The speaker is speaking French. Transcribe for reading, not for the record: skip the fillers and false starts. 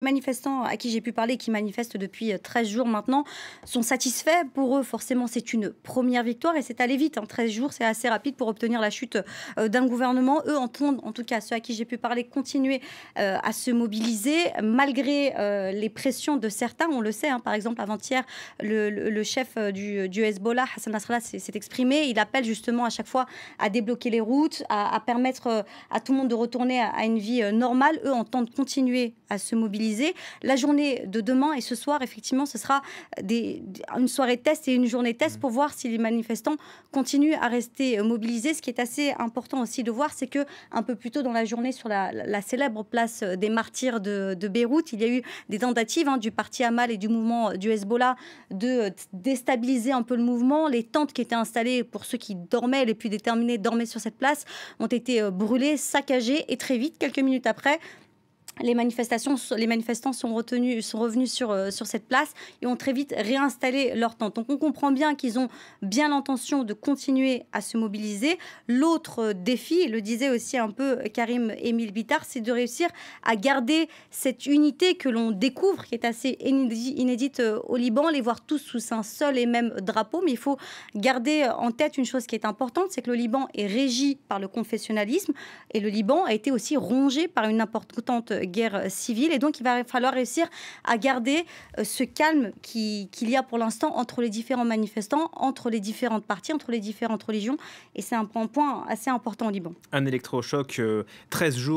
Manifestants à qui j'ai pu parler, qui manifestent depuis 13 jours maintenant, sont satisfaits. Pour eux, forcément, c'est une première victoire et c'est allé vite. 13 jours, c'est assez rapide pour obtenir la chute d'un gouvernement. Eux entendent, en tout cas ceux à qui j'ai pu parler, continuer à se mobiliser malgré les pressions de certains. On le sait, hein, par exemple, avant-hier, le chef du Hezbollah, Hassan Nasrallah, s'est exprimé. Il appelle justement à chaque fois à débloquer les routes, à permettre à tout le monde de retourner à une vie normale. Eux entendent continuer à se mobiliser. La journée de demain et ce soir, effectivement, ce sera une soirée test et une journée test pour voir si les manifestants continuent à rester mobilisés. Ce qui est assez important aussi de voir, c'est que un peu plus tôt dans la journée, sur la célèbre place des martyrs de Beyrouth, il y a eu des tentatives du parti Amal et du mouvement du Hezbollah de déstabiliser un peu le mouvement. Les tentes qui étaient installées pour ceux qui dormaient, les plus déterminés dormaient sur cette place, ont été brûlées, saccagées et très vite, quelques minutes après, les manifestants sont revenus sur cette place et ont très vite réinstallé leur tente. Donc on comprend bien qu'ils ont bien l'intention de continuer à se mobiliser. L'autre défi, le disait aussi un peu Karim Émile Bitar, c'est de réussir à garder cette unité que l'on découvre, qui est assez inédite au Liban, les voir tous sous un seul et même drapeau. Mais il faut garder en tête une chose qui est importante, c'est que le Liban est régi par le confessionnalisme et le Liban a été aussi rongé par une importante guerre civile, et donc il va falloir réussir à garder ce calme qu'il y a pour l'instant entre les différents manifestants, entre les différentes parties, entre les différentes religions, et c'est un point assez important au Liban. Un électrochoc, 13 jours